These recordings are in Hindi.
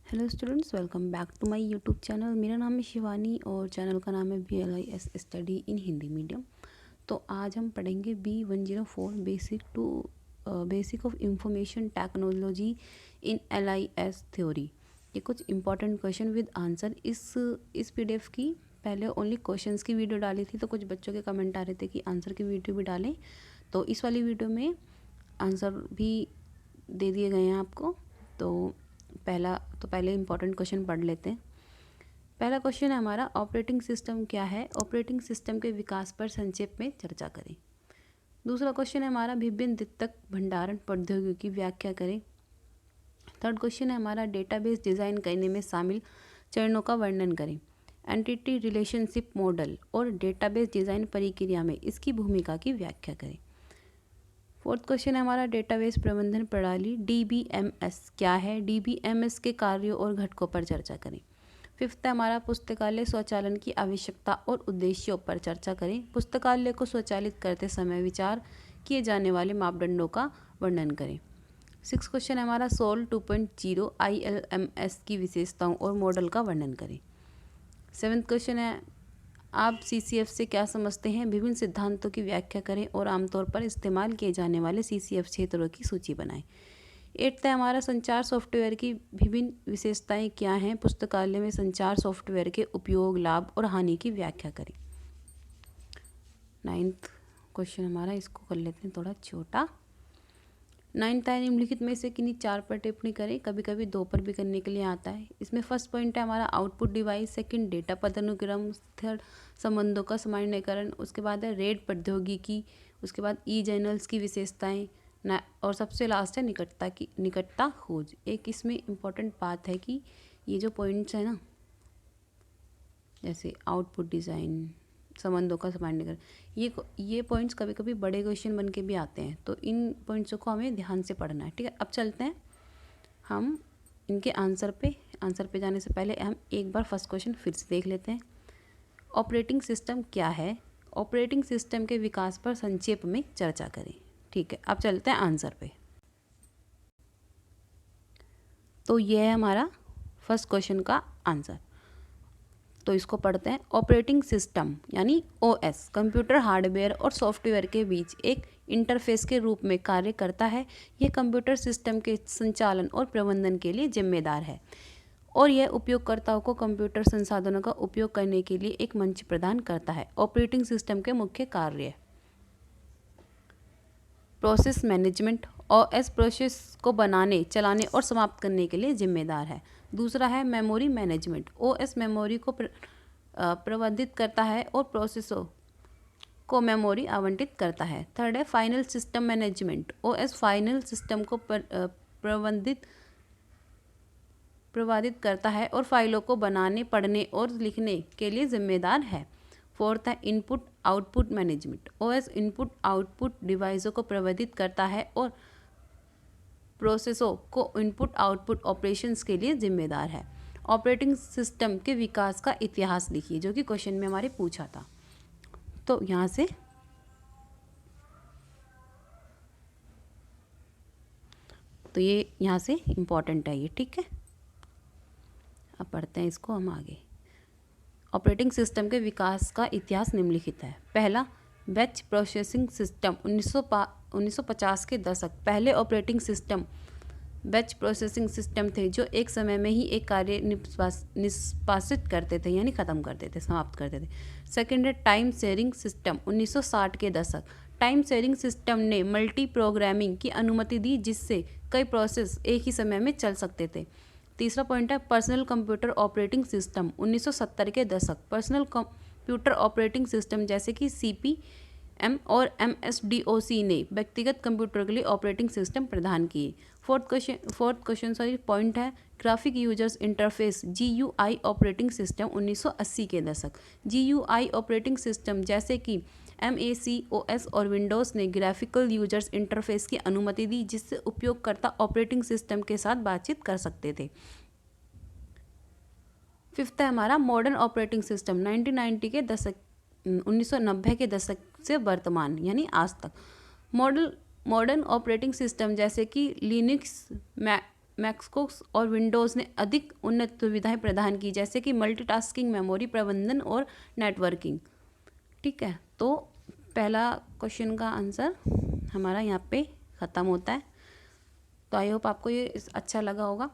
Hello students, welcome back to my YouTube channel. मेरा नाम है शिवानी और चैनल का नाम है BLIS study in Hindi medium. तो आज हम पढ़ेंगे B104 basic of information technology in LIS theory. ये कुछ इंपॉर्टेंट क्वेश्चन विद आंसर। इस PDF की पहले ओनली क्वेश्चंस की वीडियो डाली थी, तो कुछ बच्चों के कमेंट आ रहे थे कि आंसर की वीडियो भी डालें, तो इस वाली वीडियो में आंसर भी दे दिए गए हैं आपको। तो पहले इंपॉर्टेंट क्वेश्चन पढ़ लेते हैं। पहला क्वेश्चन है हमारा, ऑपरेटिंग सिस्टम क्या है? ऑपरेटिंग सिस्टम के विकास पर संक्षेप में चर्चा करें। दूसरा क्वेश्चन है हमारा, विभिन्न द्वितीयक भंडारण प्रौद्योगिकी की व्याख्या करें। थर्ड क्वेश्चन है हमारा, डेटाबेस डिज़ाइन करने में शामिल चरणों का वर्णन करें। एंटिटी रिलेशनशिप मॉडल और डेटाबेस डिज़ाइन प्रक्रिया में इसकी भूमिका की व्याख्या करें। फोर्थ क्वेश्चन है हमारा, डेटाबेस प्रबंधन प्रणाली DBMS क्या है? DBMS के कार्यों और घटकों पर चर्चा करें। फिफ्थ है हमारा, पुस्तकालय स्वचालन की आवश्यकता और उद्देश्यों पर चर्चा करें। पुस्तकालय को स्वचालित करते समय विचार किए जाने वाले मापदंडों का वर्णन करें। सिक्स क्वेश्चन है हमारा, सोल 2.0 ILMS की विशेषताओं और मॉडल का वर्णन करें। सेवन्थ क्वेश्चन है, आप CCF से क्या समझते हैं? विभिन्न सिद्धांतों की व्याख्या करें और आमतौर पर इस्तेमाल किए जाने वाले CCF क्षेत्रों की सूची बनाएं। एट्थ है हमारा, संचार सॉफ्टवेयर की विभिन्न विशेषताएं क्या हैं? पुस्तकालय में संचार सॉफ्टवेयर के उपयोग, लाभ और हानि की व्याख्या करें। नाइन्थ क्वेश्चन हमारा, इसको कर लेते हैं थोड़ा छोटा। नाइन्थ है, निम्नलिखित में से किन्हीं चार पर टिप्पणी करें। कभी कभी दो पर भी करने के लिए आता है। इसमें फर्स्ट पॉइंट है हमारा, आउटपुट डिवाइस। सेकंड, डेटा पदानुक्रम। थर्ड, संबंधों का सामान्यीकरण। उसके बाद है रेड प्रौद्योगिकी। उसके बाद E-जर्नल्स की विशेषताएं ना, और सबसे लास्ट है निकटता खोज। एक इसमें इम्पॉर्टेंट बात है कि ये जो पॉइंट्स है ना, जैसे आउटपुट डिज़ाइन, संबंधों का सामान्यीकरण, ये पॉइंट्स कभी कभी बड़े क्वेश्चन बन के भी आते हैं, तो इन पॉइंट्सों को हमें ध्यान से पढ़ना है। ठीक है, अब चलते हैं हम इनके आंसर पे जाने से पहले हम एक बार फर्स्ट क्वेश्चन फिर से देख लेते हैं। ऑपरेटिंग सिस्टम क्या है? ऑपरेटिंग सिस्टम के विकास पर संक्षेप में चर्चा करें। ठीक है, अब चलते हैं आंसर पे। तो यह है हमारा फर्स्ट क्वेश्चन का आंसर। तो इसको पढ़ते हैं। ऑपरेटिंग सिस्टम यानी OS कंप्यूटर हार्डवेयर और सॉफ्टवेयर के बीच एक इंटरफेस के रूप में कार्य करता है। यह कंप्यूटर सिस्टम के संचालन और प्रबंधन के लिए जिम्मेदार है और यह उपयोगकर्ताओं को कंप्यूटर संसाधनों का उपयोग करने के लिए एक मंच प्रदान करता है। ऑपरेटिंग सिस्टम के मुख्य कार्य: प्रोसेस मैनेजमेंट, OS प्रोसेस को बनाने, चलाने और समाप्त करने के लिए जिम्मेदार है। दूसरा है मेमोरी मैनेजमेंट, OS मेमोरी को प्रबंधित करता है और प्रोसेसों को मेमोरी आवंटित करता है। थर्ड है final system management, OS final system को प्रबंधित करता है और फाइलों को बनाने, पढ़ने और लिखने के लिए जिम्मेदार है। फोर्थ है input output management, OS input output डिवाइसों को प्रबंधित करता है और प्रोसेसों को इनपुट आउटपुट ऑपरेशंस के लिए जिम्मेदार है। ऑपरेटिंग सिस्टम के विकास का इतिहास लिखिए, जो कि क्वेश्चन में हमारे पूछा था। तो यहाँ से ये यहाँ से इम्पॉर्टेंट है ये। ठीक है, अब पढ़ते हैं इसको हम आगे। ऑपरेटिंग सिस्टम के विकास का इतिहास निम्नलिखित है। पहला, बैच प्रोसेसिंग सिस्टम 1950 के दशक। पहले operating system batch processing system थे जो एक समय में ही एक कार्य निष्पादित करते थे, यानी ख़त्म करते थे, समाप्त करते थे। सेकेंड है टाइम शेयरिंग सिस्टम 1960 के दशक। टाइम शेयरिंग सिस्टम ने मल्टी प्रोग्रामिंग की अनुमति दी, जिससे कई प्रोसेस एक ही समय में चल सकते थे। तीसरा पॉइंट है पर्सनल कंप्यूटर ऑपरेटिंग सिस्टम 1970 के दशक। पर्सनल कंप्यूटर ऑपरेटिंग सिस्टम जैसे कि CP/M और MS-DOS ने व्यक्तिगत कंप्यूटर के लिए ऑपरेटिंग सिस्टम प्रदान किए। फोर्थ क्वेश्चन पॉइंट है graphic users interface GUI operating system 1980 के दशक। GUI ऑपरेटिंग सिस्टम जैसे कि MAC/OS और विंडोज़ ने ग्राफिकल यूजर्स इंटरफेस की अनुमति दी, जिससे उपयोगकर्ता ऑपरेटिंग सिस्टम के साथ बातचीत कर सकते थे। फिफ्थ है हमारा मॉडर्न ऑपरेटिंग सिस्टम 1990 के दशक से वर्तमान यानी आज तक। मॉडर्न ऑपरेटिंग सिस्टम जैसे कि लिनक्स, मैक्सकोस और विंडोज़ ने अधिक उन्नत सुविधाएं प्रदान की, जैसे कि मल्टीटास्किंग, मेमोरी प्रबंधन और नेटवर्किंग। ठीक है, तो पहला क्वेश्चन का आंसर हमारा यहाँ पे ख़त्म होता है। तो आई होप आपको ये अच्छा लगा होगा।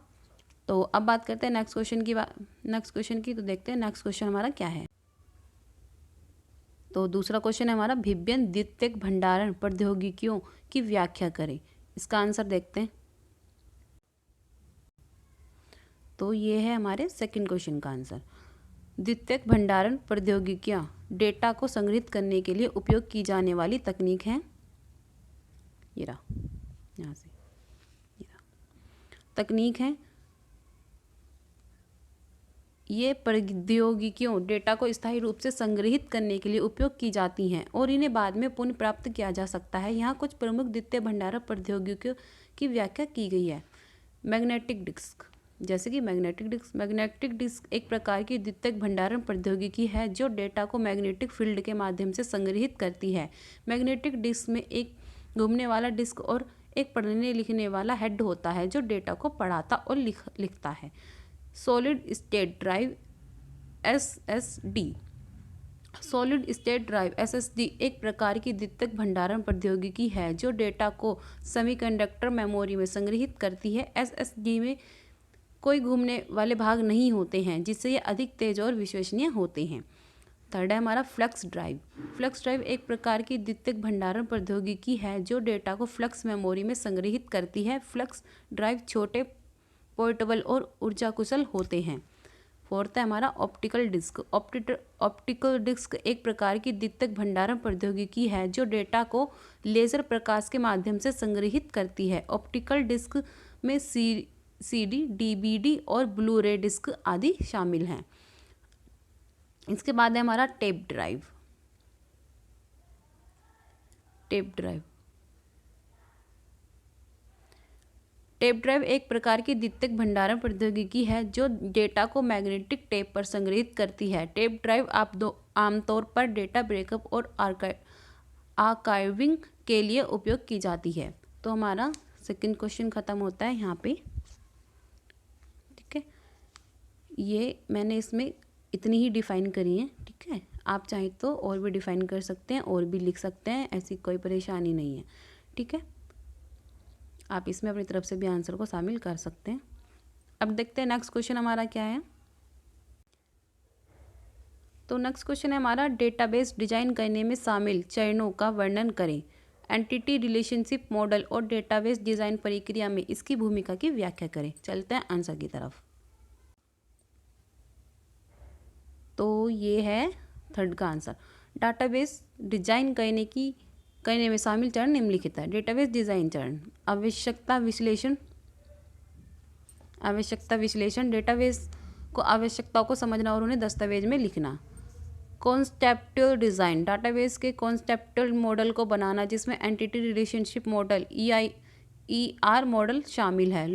तो अब बात करते हैं नेक्स्ट क्वेश्चन की। तो देखते हैं नेक्स्ट क्वेश्चन हमारा क्या है। तो दूसरा क्वेश्चन है हमारा, भिन्न द्वितीयक भंडारण प्रौद्योगिकियों की व्याख्या करें। इसका आंसर देखते हैं। तो ये है हमारे सेकंड क्वेश्चन का आंसर। द्वितीयक भंडारण प्रौद्योगिकियां डेटा को संग्रहित करने के लिए उपयोग की जाने वाली तकनीक है। ये रहा, यहाँ से ये रहा, तकनीक है। ये प्रौद्योगिकियों डेटा को स्थायी रूप से संग्रहित करने के लिए उपयोग की जाती हैं और इन्हें बाद में पुनः प्राप्त किया जा सकता है। यहाँ कुछ प्रमुख द्वितीय भंडारण प्रौद्योगिकियों की व्याख्या की गई है। मैग्नेटिक डिस्क, जैसे कि मैग्नेटिक डिस्क एक प्रकार की द्वितीयक भंडारण प्रौद्योगिकी है जो डेटा को मैग्नेटिक फील्ड के माध्यम से संग्रहित करती है। मैग्नेटिक डिस्क में एक घूमने वाला डिस्क और एक पढ़ने लिखने वाला हेड होता है जो डेटा को पढ़ाता और लिखता है। Solid state drive SSD, solid state drive SSD एक प्रकार की द्वितीयक भंडारण प्रौद्योगिकी है जो डेटा को सेमीकंडक्टर मेमोरी में संग्रहित करती है। SSD में कोई घूमने वाले भाग नहीं होते हैं, जिससे ये अधिक तेज और विश्वसनीय होते हैं। थर्ड है हमारा फ्लक्स ड्राइव। फ्लक्स ड्राइव एक प्रकार की द्वितीयक भंडारण प्रौद्योगिकी है जो डेटा को फ्लक्स मेमोरी में संग्रहित करती है। फ्लक्स ड्राइव छोटे, पोर्टेबल और ऊर्जा कुशल होते हैं। फोर्थ है हमारा ऑप्टिकल डिस्क। ऑप्टिकल डिस्क एक प्रकार की द्वितीयक भंडारण प्रौद्योगिकी है जो डेटा को लेजर प्रकाश के माध्यम से संग्रहित करती है। ऑप्टिकल डिस्क में CD, DVD और ब्लू रे डिस्क आदि शामिल हैं। इसके बाद है हमारा टेप ड्राइव। टेप ड्राइव एक प्रकार की द्वितीयक भंडारण प्रौद्योगिकी है जो डेटा को मैग्नेटिक टेप पर संग्रहित करती है। टेप ड्राइव आमतौर पर डेटा बैकअप और आर्काइविंग के लिए उपयोग की जाती है। तो हमारा सेकंड क्वेश्चन ख़त्म होता है यहाँ पे। ठीक है, ये मैंने इसमें इतनी ही डिफ़ाइन करी है। ठीक है, आप चाहें तो और भी डिफ़ाइन कर सकते हैं और भी लिख सकते हैं, ऐसी कोई परेशानी नहीं है। ठीक है, आप इसमें अपनी तरफ से भी आंसर को शामिल कर सकते हैं। अब देखते हैं नेक्स्ट क्वेश्चन हमारा क्या है। तो नेक्स्ट क्वेश्चन है हमारा, डेटाबेस डिजाइन करने में शामिल चरणों का वर्णन करें। एंटिटी रिलेशनशिप मॉडल और डेटाबेस डिजाइन प्रक्रिया में इसकी भूमिका की व्याख्या करें। चलते हैं आंसर की तरफ। तो ये है थर्ड का आंसर। डेटाबेस डिजाइन करने में शामिल चरण निम्नलिखित है। डेटाबेस डिजाइन चरण, आवश्यकता विश्लेषण, डेटाबेस को आवश्यकताओं को समझना और उन्हें दस्तावेज में लिखना। कॉन्सेप्चुअल डिज़ाइन, डेटाबेस के कॉन्सेप्चुअल मॉडल को बनाना जिसमें entity relationship model ER model शामिल है।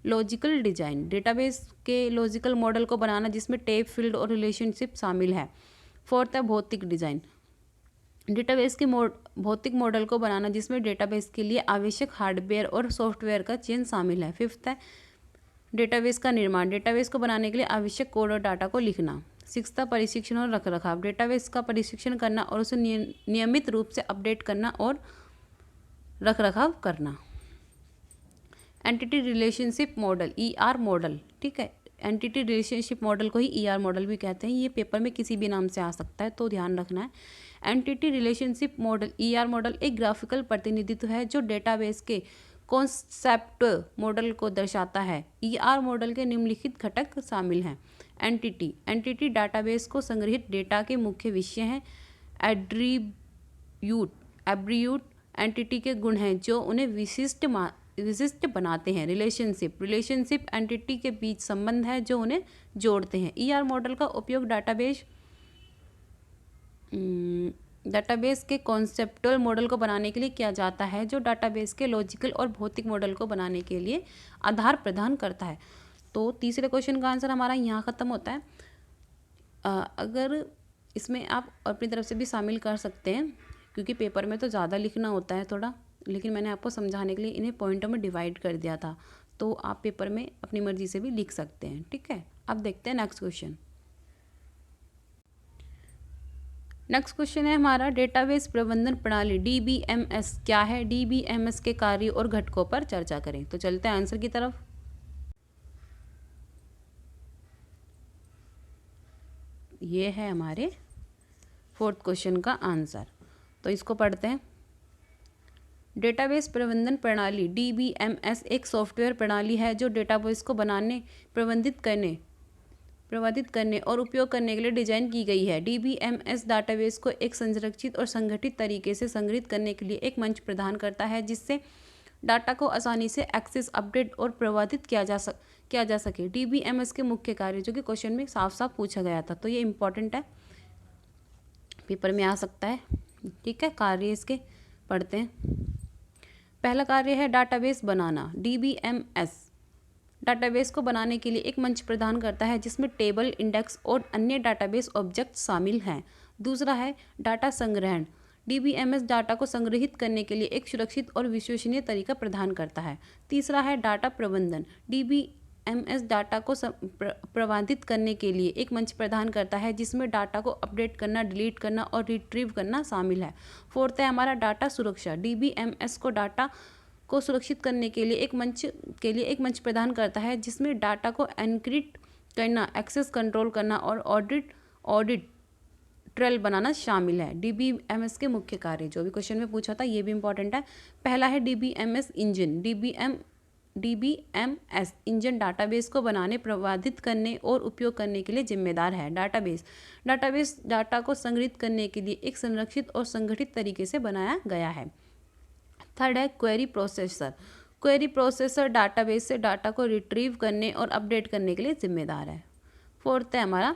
लॉजिकल डिज़ाइन, डेटाबेस के लॉजिकल मॉडल को बनाना जिसमें टेप, फील्ड और रिलेशनशिप शामिल है। फोर्थ है भौतिक डिज़ाइन, डेटाबेस के भौतिक मॉडल को बनाना जिसमें डेटाबेस के लिए आवश्यक हार्डवेयर और सॉफ्टवेयर का चयन शामिल है। फिफ्थ है डेटाबेस का निर्माण, डेटाबेस को बनाने के लिए आवश्यक कोड और डाटा को लिखना। सिक्स्थ है परीक्षण और रखरखाव, डेटाबेस का परीक्षण करना और उसे नियमित रूप से अपडेट करना और रखरखाव करना। Entity relationship model ER model, ठीक है, एंटिटी रिलेशनशिप मॉडल को ही ER मॉडल भी कहते हैं। ये पेपर में किसी भी नाम से आ सकता है, तो ध्यान रखना है। Entity relationship model ER model एक ग्राफिकल प्रतिनिधित्व है जो डेटाबेस के कॉन्सेप्ट मॉडल को दर्शाता है। ER मॉडल के निम्नलिखित घटक शामिल हैं। एंटिटी डाटाबेस को संग्रहित डेटा के मुख्य विषय हैं। एट्रीब्यूट एंटिटी के गुण हैं जो उन्हें विशिष्ट बनाते हैं। रिलेशनशिप एंटिटी के बीच संबंध है जो उन्हें जोड़ते हैं। ER मॉडल का उपयोग डाटाबेस के कॉन्सेप्चुअल मॉडल को बनाने के लिए किया जाता है जो डाटाबेस के लॉजिकल और भौतिक मॉडल को बनाने के लिए आधार प्रदान करता है। तो तीसरे क्वेश्चन का आंसर हमारा यहाँ ख़त्म होता है। अगर इसमें आप अपनी तरफ से भी शामिल कर सकते हैं क्योंकि पेपर में तो ज़्यादा लिखना होता है थोड़ा, लेकिन मैंने आपको समझाने के लिए इन्हें पॉइंटों में डिवाइड कर दिया था, तो आप पेपर में अपनी मर्जी से भी लिख सकते हैं। ठीक है, अब देखते हैं नेक्स्ट क्वेश्चन। नेक्स्ट क्वेश्चन है हमारा, डेटाबेस प्रबंधन प्रणाली DBMS क्या है? DBMS के कार्य और घटकों पर चर्चा करें। तो चलते हैं आंसर की तरफ। ये है हमारे फोर्थ क्वेश्चन का आंसर, तो इसको पढ़ते हैं। डेटाबेस प्रबंधन प्रणाली DBMS एक सॉफ्टवेयर प्रणाली है जो डेटाबेस को बनाने, प्रबंधित करने और उपयोग करने के लिए डिजाइन की गई है। DBMS डाटाबेस को एक संरक्षित और संगठित तरीके से संग्रहित करने के लिए एक मंच प्रदान करता है जिससे डाटा को आसानी से एक्सेस, अपडेट और प्रबंधित किया जा सके। DBMS के मुख्य कार्य, जो कि क्वेश्चन में साफ साफ पूछा गया था, तो ये इंपॉर्टेंट है, पेपर में आ सकता है। ठीक है, कार्य इसके पढ़ते हैं। पहला कार्य है डाटाबेस बनाना। DBMS डाटाबेस को बनाने के लिए एक मंच प्रदान करता है जिसमें टेबल, इंडेक्स और अन्य डाटाबेस ऑब्जेक्ट शामिल हैं। दूसरा है डाटा संग्रहण। DBMS डाटा को संग्रहित करने के लिए एक सुरक्षित और विश्वसनीय तरीका प्रदान करता है। तीसरा है डाटा प्रबंधन। DBMS डाटा को प्रबंधित करने के लिए एक मंच प्रदान करता है जिसमें डाटा को अपडेट करना, डिलीट करना और रिट्रीव करना शामिल है। फोर्थ है हमारा डाटा सुरक्षा। DBMS को डाटा को सुरक्षित करने के लिए एक मंच प्रदान करता है जिसमें डाटा को एन्क्रिप्ट करना, एक्सेस कंट्रोल करना और ऑडिट ट्रेल बनाना शामिल है। DBMS के मुख्य कार्य, जो भी क्वेश्चन में पूछा था, ये भी इंपॉर्टेंट है। पहला है DBMS engine. DBMS engine database को बनाने, प्रबंधित करने और उपयोग करने के लिए जिम्मेदार है। डाटाबेस डाटा को संग्रहित करने के लिए एक संरक्षित और संगठित तरीके से बनाया गया है। थर्ड है query processor. Query processor database से डाटा को रिट्रीव करने और अपडेट करने के लिए जिम्मेदार है। फोर्थ है हमारा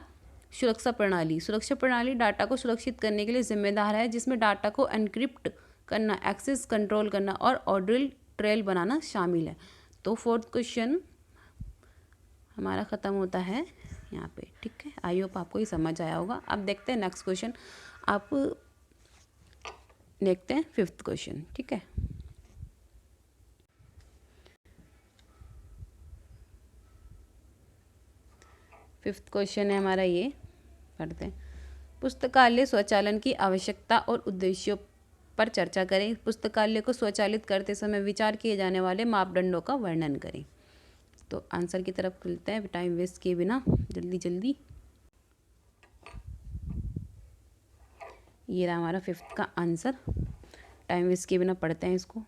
सुरक्षा प्रणाली। सुरक्षा प्रणाली डाटा को सुरक्षित करने के लिए जिम्मेदार है जिसमें डाटा को एन्क्रिप्ट करना, एक्सेस कंट्रोल करना और ऑडिट ट्रेल बनाना शामिल है। तो फोर्थ क्वेश्चन हमारा ख़त्म होता है यहाँ पे। ठीक है, आई होप आपको ये समझ आया होगा। अब देखते हैं नेक्स्ट क्वेश्चन। आप देखते हैं फिफ्थ क्वेश्चन। ठीक है, फिफ्थ क्वेश्चन है हमारा, ये पढ़ते हैं। पुस्तकालय स्वचालन की आवश्यकता और उद्देश्यों पर चर्चा करें। पुस्तकालय को स्वचालित करते समय विचार किए जाने वाले मापदंडों का वर्णन करें। तो आंसर की तरफ खुलते हैं टाइम वेस्ट किए बिना, जल्दी। ये रहा हमारा फिफ्थ का आंसर, टाइम वेस्ट किए बिना पढ़ते हैं इसको।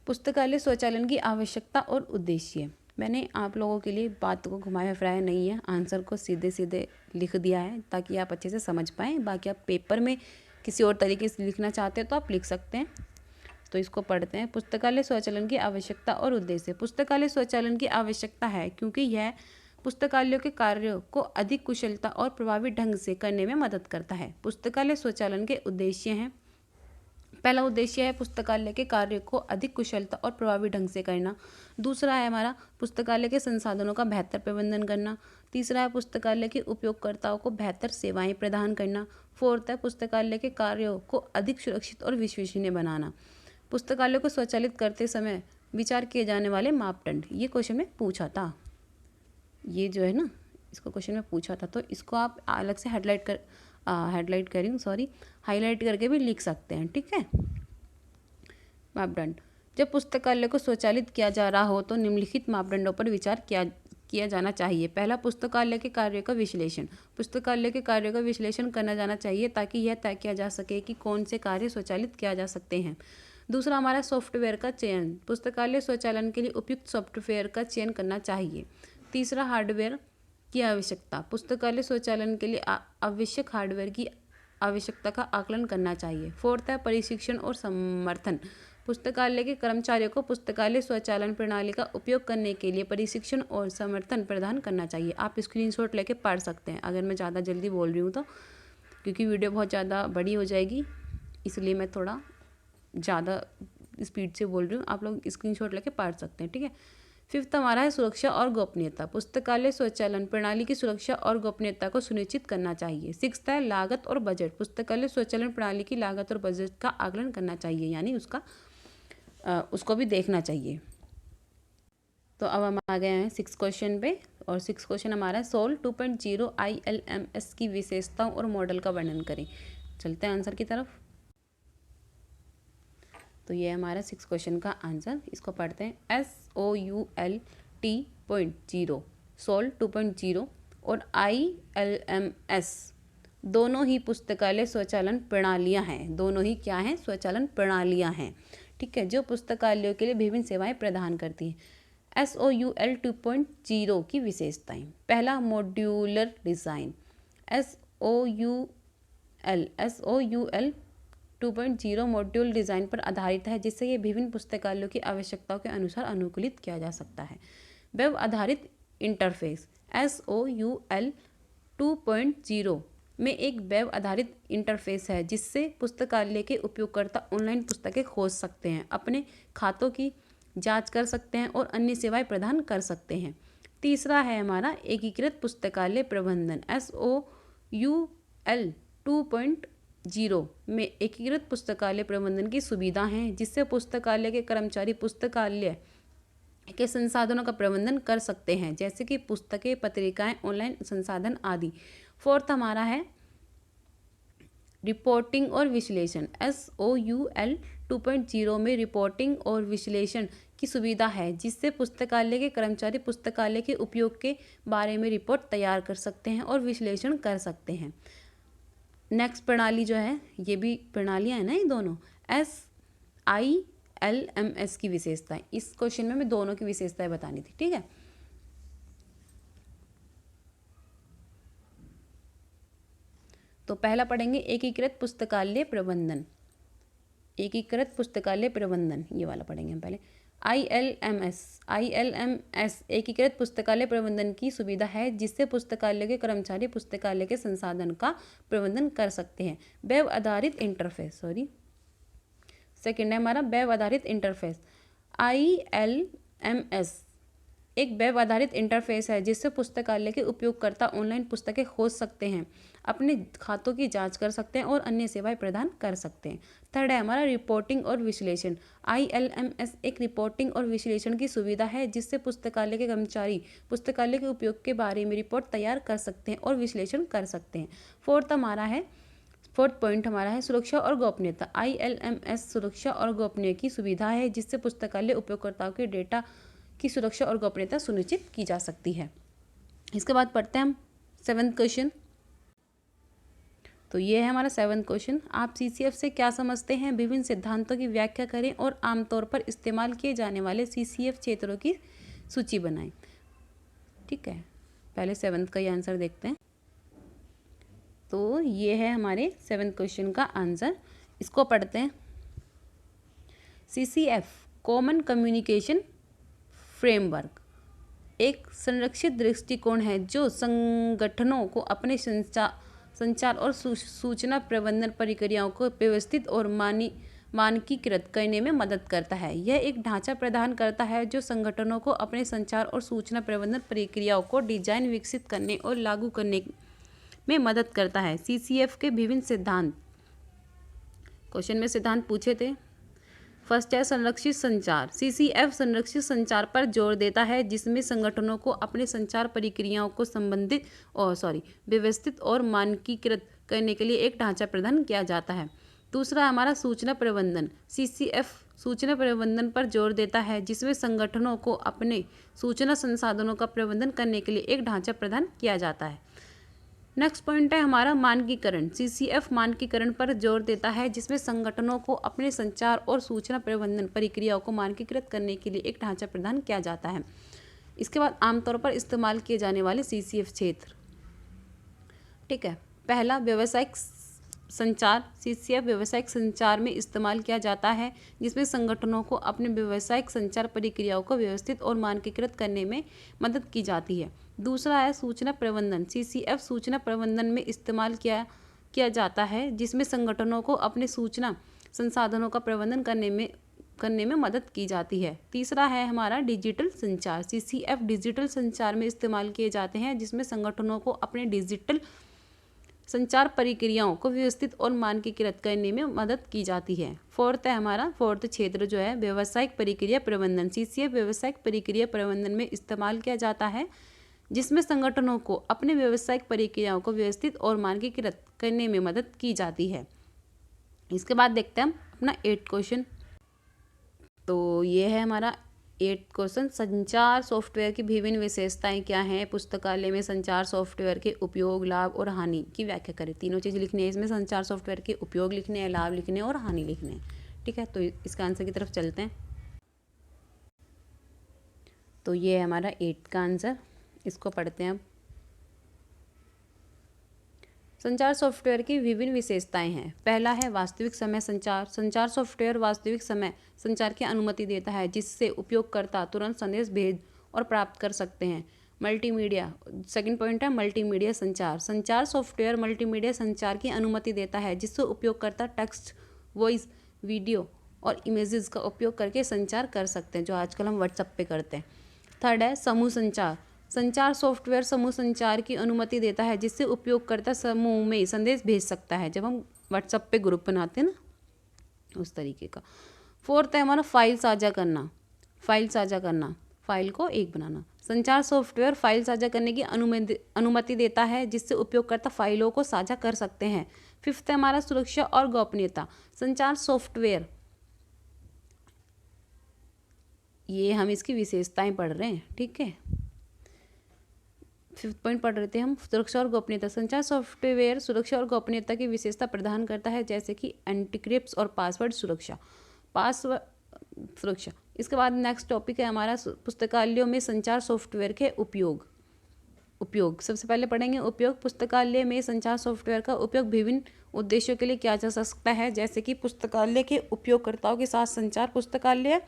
पुस्तकालय स्वचालन की आवश्यकता और उद्देश्य। मैंने आप लोगों के लिए बात को घुमाया फिराया नहीं है, आंसर को सीधे सीधे लिख दिया है ताकि आप अच्छे से समझ पाएँ। बाकी आप पेपर में किसी और तरीके से लिखना चाहते हैं तो आप लिख सकते हैं। तो इसको पढ़ते हैं। पुस्तकालय स्वचालन की आवश्यकता और उद्देश्य। पुस्तकालय स्वचालन की आवश्यकता है क्योंकि यह पुस्तकालयों के कार्यों को अधिक कुशलता और प्रभावी ढंग से करने में मदद करता है। पुस्तकालय स्वचालन के उद्देश्य हैं। पहला उद्देश्य है पुस्तकालय के कार्य को अधिक कुशलता और प्रभावी ढंग से करना। दूसरा है हमारा पुस्तकालय के संसाधनों का बेहतर प्रबंधन करना। तीसरा है पुस्तकालय के उपयोगकर्ताओं को बेहतर सेवाएं प्रदान करना। फोर्थ है पुस्तकालय के कार्यों को अधिक सुरक्षित और विश्वसनीय बनाना। पुस्तकालय को स्वचालित करते समय विचार किए जाने वाले मापदंड, ये क्वेश्चन में पूछा था, ये जो है ना, इसको क्वेश्चन में पूछा था, तो इसको आप अलग से हाईलाइट करके भी लिख सकते हैं। ठीक है, मापदंड। जब पुस्तकालय को स्वचालित किया जा रहा हो तो निम्नलिखित मापदंडों पर विचार किया जाना चाहिए। पहला, पुस्तकालय के कार्यों का विश्लेषण। पुस्तकालय के कार्यों का विश्लेषण करना जाना चाहिए ताकि यह तय किया जा सके कि कौन से कार्य स्वचालित किया जा सकते हैं। दूसरा हमारा सॉफ्टवेयर का चयन। पुस्तकालय स्वचालन के लिए उपयुक्त सॉफ्टवेयर का चयन करना चाहिए। तीसरा, हार्डवेयर की आवश्यकता। पुस्तकालय स्वचालन के लिए आवश्यक हार्डवेयर की आवश्यकता का आकलन करना चाहिए। फोर्थ है प्रशिक्षण और समर्थन। पुस्तकालय के कर्मचारियों को पुस्तकालय स्वचालन प्रणाली का उपयोग करने के लिए प्रशिक्षण और समर्थन प्रदान करना चाहिए। आप स्क्रीनशॉट लेके पढ़ सकते हैं अगर मैं ज़्यादा जल्दी बोल रही हूँ तो, क्योंकि वीडियो बहुत ज़्यादा बड़ी हो जाएगी, इसलिए मैं थोड़ा ज़्यादा स्पीड से बोल रही हूँ। आप लोग स्क्रीनशॉट लेके पढ़ सकते हैं। ठीक है, फिफ्थ हमारा है सुरक्षा और गोपनीयता। पुस्तकालय स्वचालन प्रणाली की सुरक्षा और गोपनीयता को सुनिश्चित करना चाहिए। सिक्स्थ है लागत और बजट। पुस्तकालय स्वचालन प्रणाली की लागत और बजट का आकलन करना चाहिए, यानी उसको भी देखना चाहिए। तो अब हम आ गए हैं 6 क्वेश्चन पे, और 6 क्वेश्चन हमारा है सोल 2.0 ILMS की विशेषताओं और मॉडल का वर्णन करें। चलते हैं आंसर की तरफ। तो ये हमारा 6 क्वेश्चन का आंसर, इसको पढ़ते हैं। SOULT.0 सोल 2.0 और ILMS दोनों ही पुस्तकालय स्वचालन प्रणालियां हैं। दोनों ही क्या हैं? स्वचालन प्रणालियां हैं, ठीक है, जो पुस्तकालयों के लिए विभिन्न सेवाएं प्रदान करती हैं। SOUL 2.0 की विशेषताएं। पहला, modular design. SOUL 2.0 module design पर आधारित है, जिससे ये विभिन्न पुस्तकालयों की आवश्यकताओं के अनुसार अनुकूलित किया जा सकता है। वेब आधारित इंटरफेस। SOUL 2.0 में एक वेब आधारित इंटरफेस है, जिससे पुस्तकालय के उपयोगकर्ता ऑनलाइन पुस्तकें खोज सकते हैं, अपने खातों की जांच कर सकते हैं और अन्य सेवाएं प्रदान कर सकते हैं। तीसरा है हमारा एकीकृत पुस्तकालय प्रबंधन। SOUL 2.0 में एकीकृत पुस्तकालय प्रबंधन की सुविधा है, जिससे पुस्तकालय के कर्मचारी पुस्तकालय के संसाधनों का प्रबंधन कर सकते हैं, जैसे कि पुस्तकें, पत्रिकाएं, ऑनलाइन संसाधन आदि। फोर्थ हमारा है रिपोर्टिंग और विश्लेषण। SOUL 2.0 में रिपोर्टिंग और विश्लेषण की सुविधा है, जिससे पुस्तकालय के कर्मचारी पुस्तकालय के उपयोग के बारे में रिपोर्ट तैयार कर सकते हैं और विश्लेषण कर सकते हैं। नेक्स्ट प्रणाली जो है, ये भी प्रणालियां हैं ना ये दोनों, SILMS की विशेषताएं। इस क्वेश्चन में मैं दोनों की विशेषताएं बतानी थी, ठीक है। तो पहला पढ़ेंगे एकीकृत पुस्तकालय प्रबंधन। एकीकृत पुस्तकालय प्रबंधन, ये वाला पढ़ेंगे हम पहले। ILMS एकीकृत पुस्तकालय प्रबंधन की सुविधा है, जिससे पुस्तकालय के कर्मचारी पुस्तकालय के संसाधन का प्रबंधन कर सकते हैं। वेब आधारित इंटरफेस, सेकेंड है हमारा वेब आधारित इंटरफेस। ILMS एक वेब आधारित इंटरफेस है, जिससे पुस्तकालय के उपयोगकर्ता ऑनलाइन पुस्तकें खोज सकते हैं, अपने खातों की जांच कर सकते हैं और अन्य सेवाएं प्रदान कर सकते हैं। थर्ड है हमारा रिपोर्टिंग और विश्लेषण। ILMS एक रिपोर्टिंग और विश्लेषण की सुविधा है, जिससे पुस्तकालय के कर्मचारी पुस्तकालय के उपयोग के बारे में रिपोर्ट तैयार कर सकते हैं और विश्लेषण कर सकते हैं। फोर्थ पॉइंट हमारा है सुरक्षा और गोपनीयता। ILMS सुरक्षा और गोपनीयता की सुविधा है, जिससे पुस्तकालय उपयोगकर्ताओं के डेटा की सुरक्षा और गोपनीयता सुनिश्चित की जा सकती है। इसके बाद पढ़ते हैं हम 7th क्वेश्चन। तो ये है हमारा 7th क्वेश्चन। आप CCF से क्या समझते हैं? विभिन्न सिद्धांतों की व्याख्या करें और आमतौर पर इस्तेमाल किए जाने वाले CCF क्षेत्रों की सूची बनाएं। ठीक है, पहले 7th का ही आंसर देखते हैं। तो ये है हमारे 7th क्वेश्चन का आंसर, इसको पढ़ते हैं। CCF कॉमन कम्युनिकेशन फ्रेमवर्क एक संरक्षित दृष्टिकोण है, जो संगठनों को अपने संचार और सूचना प्रबंधन प्रक्रियाओं को व्यवस्थित और मानकीकृत करने में मदद करता है। यह एक ढांचा प्रदान करता है, जो संगठनों को अपने संचार और सूचना प्रबंधन प्रक्रियाओं को डिजाइन, विकसित करने और लागू करने में मदद करता है। CCF के विभिन्न सिद्धांत, क्वेश्चन में सिद्धांत पूछे थे। फर्स्ट है संरक्षित संचार। CCF संरक्षित संचार पर जोर देता है, जिसमें संगठनों को अपने संचार प्रक्रियाओं को व्यवस्थित और मानकीकृत करने के लिए एक ढांचा प्रदान किया जाता है। दूसरा हमारा सूचना प्रबंधन। CCF सूचना प्रबंधन पर जोर देता है, जिसमें संगठनों को अपने सूचना संसाधनों का प्रबंधन करने के लिए एक ढांचा प्रदान किया जाता है। नेक्स्ट पॉइंट है हमारा मानकीकरण। CCF मानकीकरण पर जोर देता है, जिसमें संगठनों को अपने संचार और सूचना प्रबंधन प्रक्रियाओं को मानकीकृत करने के लिए एक ढांचा प्रदान किया जाता है। इसके बाद आमतौर पर इस्तेमाल किए जाने वाले CCF क्षेत्र, ठीक है। पहला व्यावसायिक संचार। CCF व्यावसायिक संचार में इस्तेमाल किया जाता है, जिसमें संगठनों को अपने व्यावसायिक संचार प्रक्रियाओं को व्यवस्थित और मानकीकृत करने में मदद की जाती है। दूसरा है सूचना प्रबंधन। CCF सूचना प्रबंधन में इस्तेमाल किया जाता है, जिसमें संगठनों को अपने सूचना संसाधनों का प्रबंधन करने में करने में मदद की जाती है। तीसरा है हमारा डिजिटल संचार। CCF डिजिटल संचार में इस्तेमाल किए जाते हैं, जिसमें संगठनों को अपने डिजिटल संचार प्रक्रियाओं को व्यवस्थित और मानकीकृत करने में मदद की जाती है। फोर्थ क्षेत्र जो है व्यावसायिक प्रक्रिया प्रबंधन। CCF व्यावसायिक प्रक्रिया प्रबंधन में इस्तेमाल किया जाता है, जिसमें संगठनों को अपने व्यावसायिक प्रक्रियाओं को व्यवस्थित और मानकीकृत करने में मदद की जाती है। इसके बाद देखते हैं हम अपना 8th क्वेश्चन। तो ये है हमारा 8th क्वेश्चन। संचार सॉफ्टवेयर की विभिन्न विशेषताएं क्या हैं? पुस्तकालय में संचार सॉफ्टवेयर के उपयोग, लाभ और हानि की व्याख्या करें। तीनों चीज़ लिखनी है इसमें, संचार सॉफ्टवेयर के उपयोग लिखने हैं, लाभ लिखने हैं और हानि लिखने हैं। ठीक है, तो इसका आंसर की तरफ चलते हैं। तो ये है हमारा 8th का आंसर, इसको पढ़ते हैं अब। संचार सॉफ्टवेयर की विभिन्न विशेषताएं हैं। पहला है वास्तविक समय संचार। संचार सॉफ्टवेयर वास्तविक समय संचार की अनुमति देता है, जिससे उपयोगकर्ता तुरंत संदेश भेज और प्राप्त कर सकते हैं। मल्टीमीडिया, सेकंड पॉइंट है मल्टीमीडिया संचार। संचार सॉफ्टवेयर मल्टीमीडिया संचार की अनुमति देता है, जिससे उपयोगकर्ता टेक्स्ट, वॉइस, वीडियो और इमेजेस का उपयोग करके संचार कर सकते हैं, जो आजकल हम व्हाट्सएप पे करते हैं। थर्ड है समूह संचार। संचार सॉफ्टवेयर समूह संचार की अनुमति देता है, जिससे उपयोगकर्ता समूह में संदेश भेज सकता है, जब हम व्हाट्सएप पे ग्रुप बनाते हैं ना, उस तरीके का। फोर्थ है हमारा फाइल साझा करना। फाइल साझा करना, फाइल को एक बनाना। संचार सॉफ्टवेयर फाइल साझा करने की अनुमति देता है, जिससे उपयोगकर्ता फाइलों को साझा कर सकते हैं। फिफ्थ है हमारा सुरक्षा और गोपनीयता। संचार सॉफ्टवेयर, ये हम इसकी विशेषताएं पढ़ रहे हैं, ठीक है। 5th पॉइंट पढ़ रहे थे हम, सुरक्षा और गोपनीयता। संचार सॉफ्टवेयर सुरक्षा और गोपनीयता की विशेषता प्रदान करता है, जैसे कि एंटीक्रिप्ट और पासवर्ड सुरक्षा, पासवर्ड सुरक्षा। इसके बाद नेक्स्ट टॉपिक है हमारा पुस्तकालयों में संचार सॉफ्टवेयर के उपयोग। सबसे पहले पढ़ेंगे उपयोग। पुस्तकालय में संचार सॉफ्टवेयर का उपयोग विभिन्न उद्देश्यों के लिए किया जा सकता है, जैसे कि पुस्तकालय के उपयोगकर्ताओं के साथ संचार। पुस्तकालय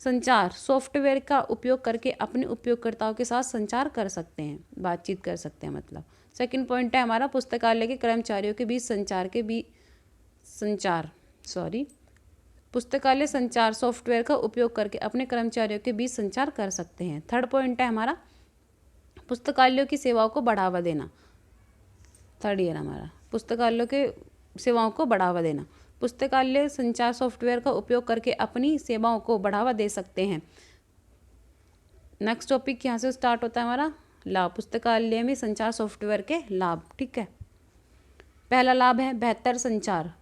संचार सॉफ्टवेयर का उपयोग करके अपने उपयोगकर्ताओं के साथ संचार कर सकते हैं, बातचीत कर सकते हैं मतलब। सेकंड पॉइंट है हमारा पुस्तकालय के कर्मचारियों के बीच पुस्तकालय संचार सॉफ्टवेयर का उपयोग करके अपने कर्मचारियों के बीच संचार कर सकते हैं। थर्ड पॉइंट है हमारा पुस्तकालयों की सेवाओं को बढ़ावा देना। थर्ड ईयर हमारा पुस्तकालयों के सेवाओं को बढ़ावा देना। पुस्तकालय संचार सॉफ्टवेयर का उपयोग करके अपनी सेवाओं को बढ़ावा दे सकते हैं। नेक्स्ट टॉपिक यहाँ से स्टार्ट होता है हमारा लाभ। पुस्तकालय में संचार सॉफ्टवेयर के लाभ, ठीक है। पहला लाभ है बेहतर संचार।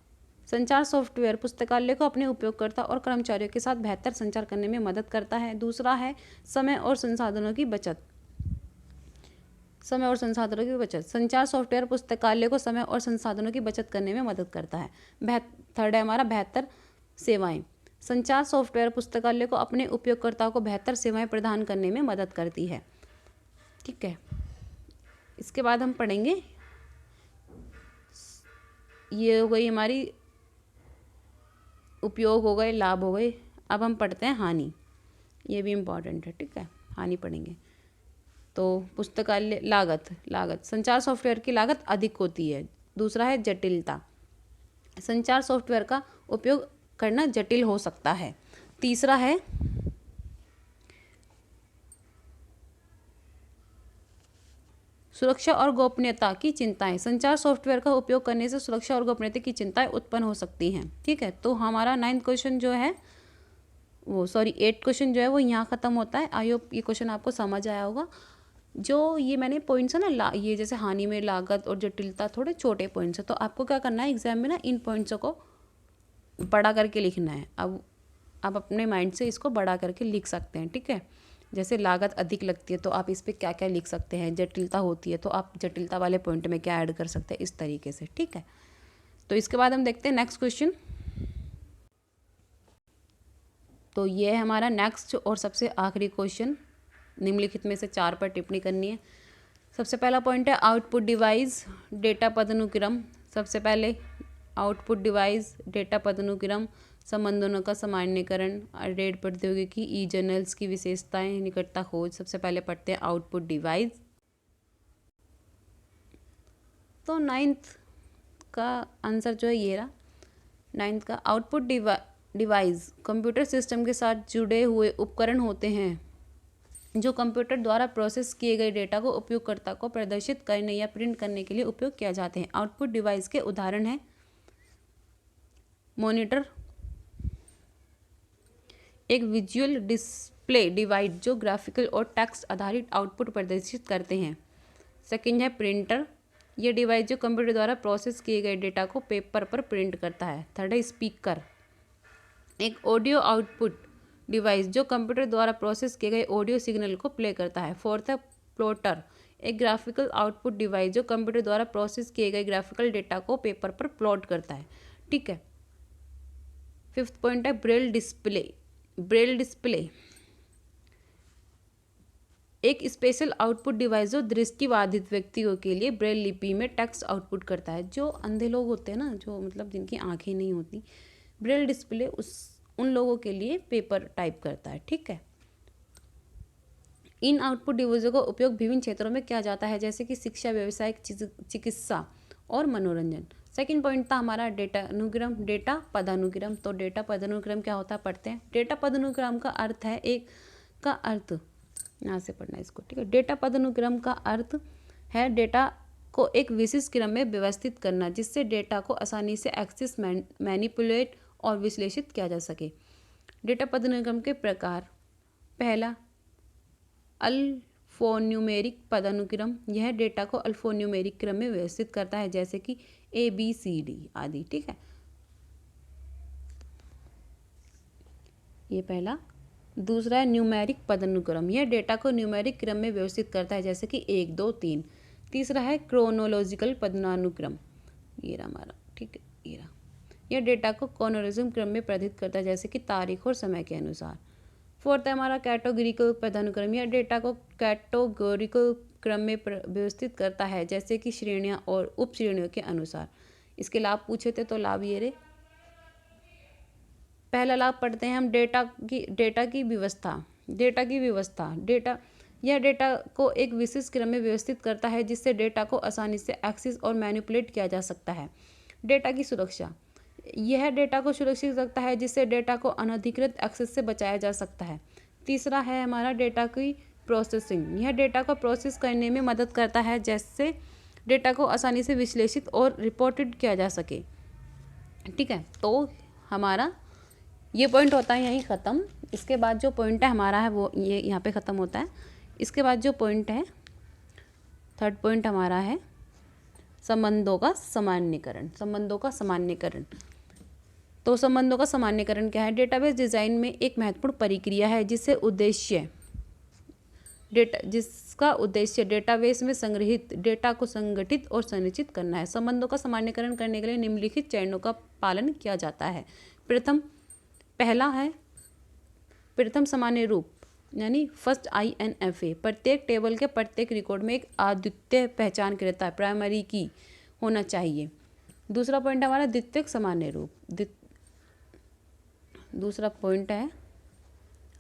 संचार सॉफ्टवेयर पुस्तकालय को अपने उपयोगकर्ता और कर्मचारियों के साथ बेहतर संचार करने में मदद करता है। दूसरा है समय और संसाधनों की बचत। समय और संसाधनों की बचत। संचार सॉफ्टवेयर पुस्तकालय को समय और संसाधनों की बचत करने में मदद करता है। थर्ड है हमारा बेहतर सेवाएं। संचार सॉफ्टवेयर पुस्तकालय को अपने उपयोगकर्ताओं को बेहतर सेवाएं प्रदान करने में मदद करती है, ठीक है। इसके बाद हम पढ़ेंगे, ये हो गई हमारी उपयोग हो गए, लाभ हो गए। अब हम पढ़ते हैं हानि, ये भी इम्पॉर्टेंट है, ठीक है। हानि पढ़ेंगे तो पुस्तकालय लागत। संचार सॉफ्टवेयर की लागत अधिक होती है। दूसरा है जटिलता। संचार सॉफ्टवेयर का उपयोग करना जटिल हो सकता है। तीसरा है सुरक्षा और गोपनीयता की चिंताएं। संचार सॉफ्टवेयर का उपयोग करने से सुरक्षा और गोपनीयता की चिंताएं उत्पन्न हो सकती हैं, ठीक है। तो हमारा 9th क्वेश्चन जो है 8th क्वेश्चन जो है वो यहाँ ख़त्म होता है। आई होप ये क्वेश्चन आपको समझ आया होगा। जो ये मैंने पॉइंट्स है ना, ये जैसे हानि में लागत और जटिलता थोड़े छोटे पॉइंट्स है, तो आपको क्या करना है एग्जाम में ना, इन पॉइंट्सों को बड़ा करके लिखना है। अब आप अपने माइंड से इसको बड़ा करके लिख सकते हैं, ठीक है। जैसे लागत अधिक लगती है तो आप इस पर क्या क्या लिख सकते हैं, जटिलता होती है तो आप जटिलता वाले पॉइंट में क्या ऐड कर सकते हैं, इस तरीके से, ठीक है। तो इसके बाद हम देखते हैं नेक्स्ट क्वेश्चन। तो ये है हमारा नेक्स्ट और सबसे आखिरी क्वेश्चन। निम्नलिखित में से 4 पर टिप्पणी करनी है। सबसे पहला पॉइंट है आउटपुट डिवाइस डेटा पदानुक्रम। सबसे पहले आउटपुट डिवाइस डेटा पदानुक्रम, संबंधों का सामान्यीकरण, रेड प्रौद्योगिकी, ई जर्नल्स की विशेषताएं, निकटता खोज। सबसे पहले पढ़ते हैं आउटपुट डिवाइस। तो 9th का आंसर जो है ये रहा। 9th का आउटपुट डिवाइस कंप्यूटर सिस्टम के साथ जुड़े हुए उपकरण होते हैं जो कंप्यूटर द्वारा प्रोसेस किए गए डेटा को उपयोगकर्ता को प्रदर्शित करने या प्रिंट करने के लिए उपयोग किया जाते हैं। आउटपुट डिवाइस के उदाहरण हैं मॉनिटर, एक विजुअल डिस्प्ले डिवाइस जो ग्राफिकल और टेक्स्ट आधारित आउटपुट प्रदर्शित करते हैं। सेकंड है प्रिंटर, यह डिवाइस जो कंप्यूटर द्वारा प्रोसेस किए गए डेटा को पेपर पर प्रिंट करता है। थर्ड है स्पीकर, एक ऑडियो आउटपुट डिवाइस जो कंप्यूटर द्वारा प्रोसेस किए गए ऑडियो सिग्नल को प्ले करता है। फोर्थ है प्लॉटर, एक ग्राफिकल आउटपुट डिवाइस जो कंप्यूटर द्वारा प्रोसेस किए गए ग्राफिकल डेटा को पेपर पर प्लॉट करता है। ठीक है। फिफ्थ पॉइंट है ब्रेल डिस्प्ले। ब्रेल डिस्प्ले एक स्पेशल आउटपुट डिवाइस जो दृष्टिबाधित व्यक्तियों के लिए ब्रेल लिपि में टेक्स्ट आउटपुट करता है। जो अंधे लोग होते हैं ना, जो मतलब जिनकी आंखें नहीं होती, ब्रेल डिस्प्ले उन लोगों के लिए पेपर टाइप करता है। ठीक है। इन आउटपुट डिवाइसों का उपयोग विभिन्न क्षेत्रों में किया जाता है जैसे कि शिक्षा, व्यवसाय, चिकित्सा और मनोरंजन। सेकंड पॉइंट था हमारा डेटा अनुक्रम, डेटा पदानुक्रम। तो डेटा पदानुक्रम क्या होता है पढ़ते हैं। डेटा पदानुक्रम का अर्थ है यहाँ से पढ़ना इसको। ठीक है। डेटा पदानुक्रम का अर्थ है डेटा को एक विशिष्ट क्रम में व्यवस्थित करना जिससे डेटा को आसानी से एक्सेस, मैनिपुलेट और विश्लेषित किया जा सके। डेटा पदानुक्रम के प्रकार, पहला अल्फोन्यूमेरिक पदानुक्रम, यह डेटा को अल्फोन्यूमेरिक क्रम में व्यवस्थित करता है जैसे कि ABCD आदि। ठीक है, ये पहला। दूसरा है न्यूमेरिक पदानुक्रम, यह डेटा को न्यूमेरिक क्रम में व्यवस्थित करता है जैसे कि 1 2 3। तीसरा है क्रोनोलॉजिकल पदानुक्रम, ये रहा हमारा। ठीक है, ये रहा। यह डेटा को क्रोनोलॉजिकल क्रम में प्रदर्शित करता है जैसे कि तारीख और समय के अनुसार। फोर्थ है हमारा कैटेगोरिकल पदानुक्रम, यह डेटा को कैटेगोरिकल क्रम में व्यवस्थित करता है जैसे कि श्रेणियां और उप श्रेणियों के अनुसार। इसके लाभ पूछे थे तो लाभ ये रहे। पहला लाभ पढ़ते हैं हम, डेटा की व्यवस्था। यह डेटा को एक विशिष्ट क्रम में व्यवस्थित करता है जिससे डेटा को आसानी से एक्सेस और मैनिपुलेट किया जा सकता है। डेटा की सुरक्षा, यह डेटा को सुरक्षित रखता है जिससे डेटा को अनधिकृत एक्सेस से बचाया जा सकता है। तीसरा है हमारा डेटा की प्रोसेसिंग, यह डेटा को प्रोसेस करने में मदद करता है जिससे डेटा को आसानी से विश्लेषित और रिपोर्टेड किया जा सके। ठीक है, तो हमारा ये पॉइंट होता है यहीं ख़त्म। इसके बाद जो पॉइंट है हमारा है वो ये यहाँ पे ख़त्म होता है। इसके बाद जो पॉइंट है, थर्ड पॉइंट हमारा है संबंधों का सामान्यीकरण। तो संबंधों का सामान्यीकरण क्या है। डेटाबेस डिज़ाइन में एक महत्वपूर्ण प्रक्रिया है जिसका उद्देश्य डेटाबेस में संग्रहित डेटा को संगठित और संरचित करना है। संबंधों का सामान्यीकरण करने के लिए निम्नलिखित चरणों का पालन किया जाता है। पहला है प्रथम सामान्य रूप यानी फर्स्ट INFA। प्रत्येक टेबल के प्रत्येक रिकॉर्ड में एक अद्वितीय पहचानकर्ता प्राइमरी की होना चाहिए। दूसरा पॉइंट हमारा द्वितीयक सामान्य रूप। दूसरा पॉइंट है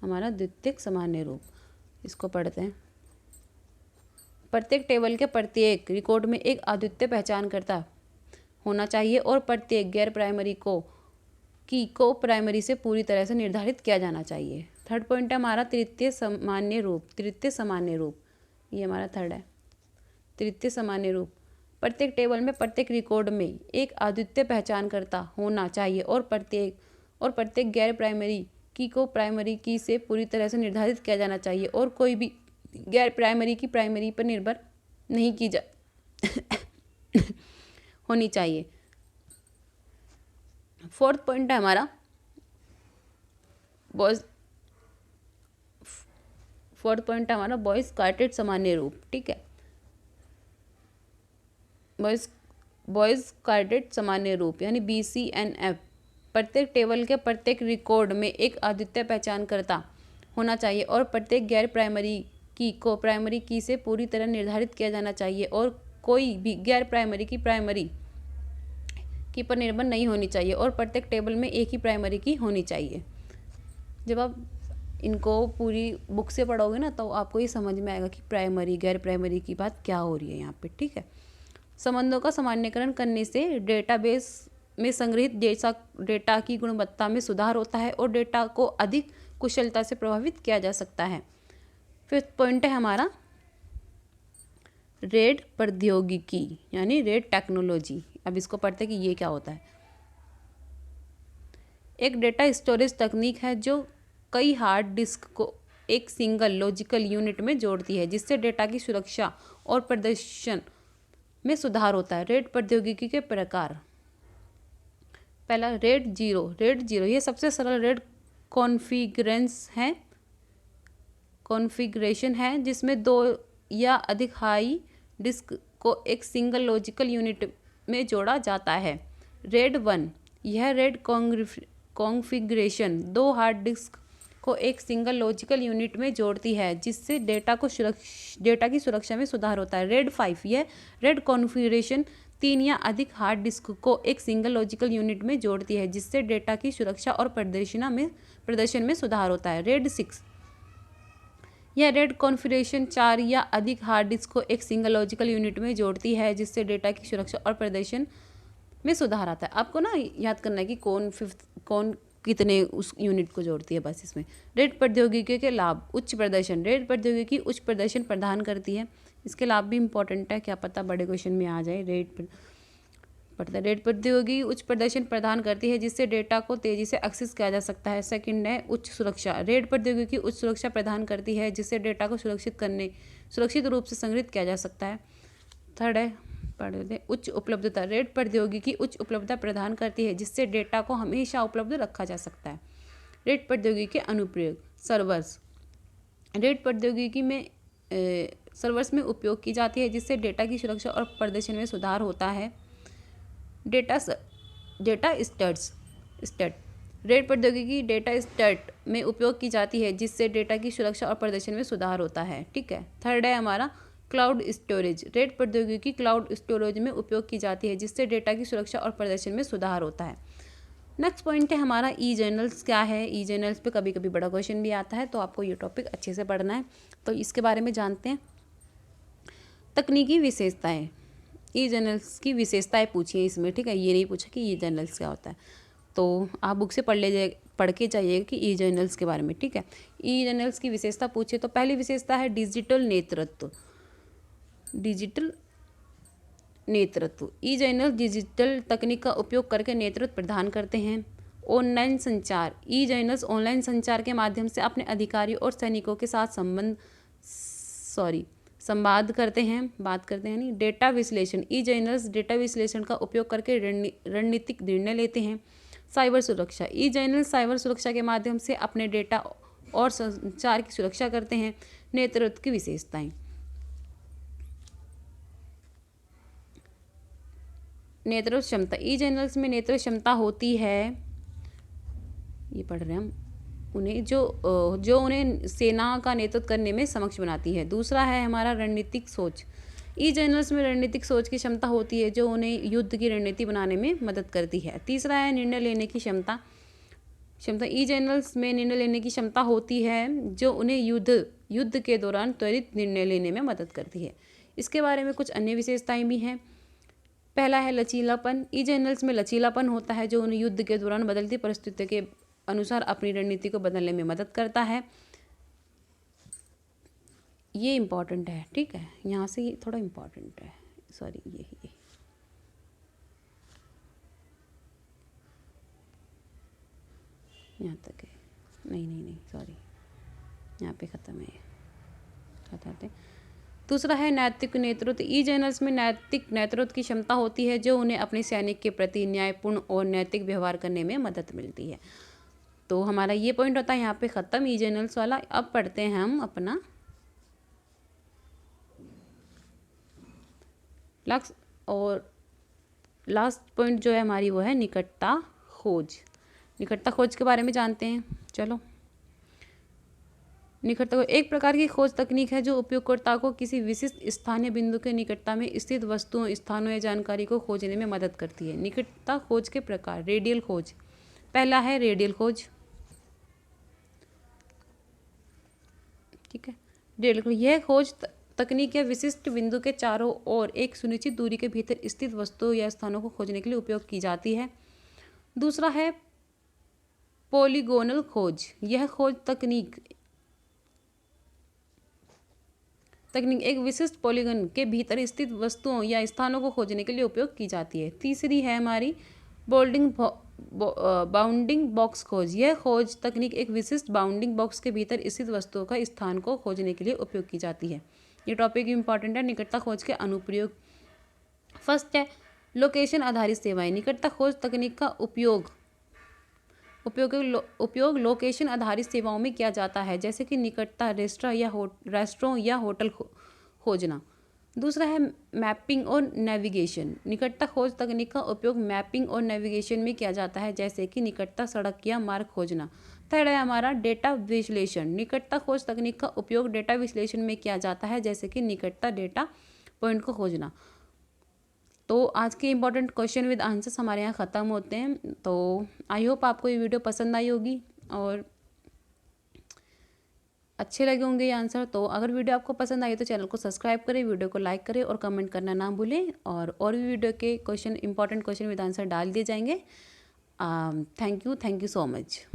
हमारा द्वितीयक सामान्य रूप, इसको पढ़ते हैं। प्रत्येक टेबल के प्रत्येक रिकॉर्ड में एक अद्वितीय पहचानकर्ता होना चाहिए और प्रत्येक गैर प्राइमरी को प्राइमरी से पूरी तरह से निर्धारित किया जाना चाहिए। थर्ड पॉइंट है हमारा तृतीय सामान्य रूप, ये हमारा थर्ड है तृतीय सामान्य रूप। प्रत्येक टेबल में प्रत्येक रिकॉर्ड में एक अद्वितीय पहचानकर्ता होना चाहिए और प्रत्येक गैर प्राइमरी की को प्राइमरी की से पूरी तरह से निर्धारित किया जाना चाहिए और कोई भी गैर प्राइमरी की प्राइमरी पर निर्भर नहीं की होनी चाहिए। फोर्थ पॉइंट है हमारा बॉयस कार्टेड सामान्य रूप। ठीक है, बॉयस कार्टेड सामान्य रूप यानी BCNF। प्रत्येक टेबल के प्रत्येक रिकॉर्ड में एक अद्वितीय पहचानकर्ता होना चाहिए और प्रत्येक गैर प्राइमरी की को प्राइमरी की से पूरी तरह निर्धारित किया जाना चाहिए और कोई भी गैर प्राइमरी की प्राइमरी की पर निर्भर नहीं होनी चाहिए और प्रत्येक टेबल में एक ही प्राइमरी की होनी चाहिए। जब आप इनको पूरी बुक से पढ़ोगे ना तो आपको ये समझ में आएगा कि प्राइमरी गैर प्राइमरी की बात क्या हो रही है यहाँ पे। ठीक है, संबंधों का सामान्यीकरण करने से डेटाबेस में संग्रहित डेटा की गुणवत्ता में सुधार होता है और डेटा को अधिक कुशलता से प्रभावित किया जा सकता है। फिफ्थ पॉइंट है हमारा रेड प्रौद्योगिकी यानी रेड टेक्नोलॉजी। अब इसको पढ़ते हैं कि ये क्या होता है। एक डेटा स्टोरेज तकनीक है जो कई हार्ड डिस्क को एक सिंगल लॉजिकल यूनिट में जोड़ती है, जिससे डेटा की सुरक्षा और प्रदर्शन में सुधार होता है। रेड प्रौद्योगिकी के प्रकार, पहला रेड जीरो ये सबसे सरल रेड कॉन्फ़िगरेशन है जिसमें दो या अधिक हाई डिस्क को एक सिंगल लॉजिकल यूनिट में जोड़ा जाता है। रेड 1 यह रेड कॉन्फ़िगरेशन दो हार्ड डिस्क को एक सिंगल लॉजिकल यूनिट में जोड़ती है, जिससे डेटा की सुरक्षा में सुधार होता है। रेड 5 यह रेड कॉन्फ़िगरेशन 3 या अधिक हार्ड डिस्क को एक सिंगल लॉजिकल यूनिट में जोड़ती है, जिससे डेटा की सुरक्षा और प्रदर्शन में सुधार होता है। रेड 6 यह रेड कॉन्फ़िगरेशन 4 या अधिक हार्ड डिस्क को एक सिंगल लॉजिकल यूनिट में जोड़ती है, जिससे डेटा की सुरक्षा और प्रदर्शन में सुधार आता है। आपको ना याद करना है कि कौन कितने उस यूनिट को जोड़ती है, बस इसमें। रेड प्रौद्योगिकी के लाभ, उच्च प्रदर्शन। रेड प्रौद्योगिकी उच्च प्रदर्शन प्रदान करती है। इसके लाभ भी इंपॉर्टेंट है, क्या पता बड़े क्वेश्चन में आ जाए। रेड प्रौद्योगिकी उच्च प्रदर्शन प्रदान करती है, जिससे डेटा को तेजी से एक्सेस किया जा सकता है। सेकंड है उच्च सुरक्षा। रेड प्रौद्योगिकी उच्च सुरक्षा प्रदान करती है, जिससे डेटा को सुरक्षित रूप से संग्रहित किया जा सकता है। थर्ड है उच्च उपलब्धता। रेड प्रौद्योगिकी उच्च उपलब्धता प्रदान करती है, जिससे डेटा को हमेशा उपलब्ध रखा जा सकता है। रेड प्रौद्योगिकी के अनुप्रयोग, सर्वर्स। रेड प्रौद्योगिकी में सर्वर्स में उपयोग की जाती है, जिससे डेटा की सुरक्षा और प्रदर्शन में सुधार होता है। Data stat. रेड प्रौद्योगिकी डेटा स्टैट में उपयोग की जाती है, जिससे डेटा की सुरक्षा और प्रदर्शन में सुधार होता है। ठीक है। थर्ड है हमारा क्लाउड स्टोरेज। रेड प्रौद्योगिकी क्लाउड स्टोरेज में उपयोग की जाती है, जिससे डेटा की सुरक्षा और प्रदर्शन में सुधार होता है। नेक्स्ट पॉइंट है हमारा ई जर्नल्स। क्या है ई जर्नल्स? पे कभी कभी बड़ा क्वेश्चन भी आता है, तो आपको ये टॉपिक अच्छे से पढ़ना है। तो इसके बारे में जानते हैं। तकनीकी विशेषताएं, ई जर्नल्स की विशेषताएं पूछी है इसमें। ठीक है, ये नहीं पूछा कि ई जर्नल्स क्या होता है, तो आप बुक से पढ़ के जाइएगा कि ई जर्नल्स के बारे में। ठीक है, ई जर्नल्स की विशेषता पूछे तो पहली विशेषता है डिजिटल नेतृत्व। ई जर्नल डिजिटल तकनीक का उपयोग करके नेतृत्व प्रदान करते हैं। ऑनलाइन संचार। ई जर्नल्स ऑनलाइन संचार के माध्यम से अपने अधिकारियों और सैनिकों के साथ संवाद करते हैं, बात करते हैं। नहीं, डेटा विश्लेषण। ई जर्नल्स डेटा विश्लेषण का उपयोग करके रणनीतिक निर्णय लेते हैं। साइबर सुरक्षा। ई जर्नल्स साइबर सुरक्षा के माध्यम से अपने डेटा और संचार की सुरक्षा करते हैं। नेतृत्व की विशेषताएं। नेतृत्व क्षमता। ई जर्नल्स में नेतृत्व क्षमता होती है, ये पढ़ रहे हैं हम, उन्हें जो उन्हें सेना का नेतृत्व करने में सक्षम बनाती है। दूसरा है हमारा रणनीतिक सोच। ई जर्नल्स में रणनीतिक सोच की क्षमता होती है, जो उन्हें युद्ध की रणनीति बनाने में मदद करती है। तीसरा है निर्णय लेने की क्षमता। ई जर्नल्स में निर्णय लेने की क्षमता होती है, जो उन्हें युद्ध के दौरान त्वरित निर्णय लेने में मदद करती है। इसके बारे में कुछ अन्य विशेषताएं भी हैं। पहला है लचीलापन। ई जर्नल्स में लचीलापन होता है, जो उन्हें युद्ध के दौरान बदलती परिस्थितियों के अनुसार अपनी रणनीति को बदलने में मदद करता है। ये इम्पॉर्टेंट है। ठीक है, यहाँ से ये थोड़ा इम्पॉर्टेंट है, सॉरी ये यहाँ तक है, नहीं सॉरी, यहाँ पे ख़त्म है। बताते। दूसरा है नैतिक नेतृत्व। ई जर्नल्स में नैतिक नेतृत्व की क्षमता होती है, जो उन्हें अपने सैनिक के प्रति न्यायपूर्ण और नैतिक व्यवहार करने में मदद मिलती है। तो हमारा ये पॉइंट होता है यहाँ पे ख़त्म ई जर्नल्स वाला। अब पढ़ते हैं हम अपना लास्ट पॉइंट जो है हमारी, वो है निकटता खोज। निकटता खोज के बारे में जानते हैं। चलो, निकटता खोज एक प्रकार की खोज तकनीक है, जो उपयोगकर्ता को किसी विशिष्ट स्थानीय बिंदु के निकटता में स्थित वस्तुओं, स्थानों या जानकारी को खोजने में मदद करती है। निकटता खोज के प्रकार। रेडियल खोज। पहला है रेडियल खोज। ठीक है, रेडियल खोज यह खोज तकनीक या विशिष्ट बिंदु के चारों ओर एक सुनिश्चित दूरी के भीतर स्थित वस्तुओं या स्थानों को खोजने के लिए उपयोग की जाती है। दूसरा है पॉलीगोनल खोज। यह खोज तकनीक एक विशिष्ट पॉलीगन के भीतर स्थित वस्तुओं या स्थानों को खोजने के लिए उपयोग की जाती है। तीसरी है हमारी बाउंडिंग बॉक्स खोज। यह खोज तकनीक एक विशिष्ट बाउंडिंग बॉक्स के भीतर स्थित वस्तुओं का स्थान को खोजने के लिए उपयोग की जाती है। ये टॉपिक इंपॉर्टेंट है। निकटता खोज के अनुप्रयोग। फर्स्ट है लोकेशन आधारित सेवाएं। निकटता खोज तकनीक का उपयोग लोकेशन आधारित सेवाओं में किया जाता है, जैसे कि निकटता रेस्टोरेंट या होटल खोजना। दूसरा है मैपिंग और नेविगेशन। निकटता खोज तकनीक का उपयोग मैपिंग और नेविगेशन में किया जाता है, जैसे कि निकटता सड़क या मार्ग खोजना। थर्ड है हमारा डेटा विश्लेषण। निकटता खोज तकनीक का उपयोग डेटा विश्लेषण में किया जाता है, जैसे कि निकटता डेटा पॉइंट को खोजना। तो आज के इंपॉर्टेंट क्वेश्चन विद आंसर्स हमारे यहाँ ख़त्म होते हैं। तो आई होप आपको ये वीडियो पसंद आई होगी और अच्छे लगे होंगे ये आंसर। तो अगर वीडियो आपको पसंद आई तो चैनल को सब्सक्राइब करें, वीडियो को लाइक करें और कमेंट करना ना भूलें। और भी वीडियो के इंपॉर्टेंट क्वेश्चन विद आंसर डाल दिए जाएंगे। Thank you so much.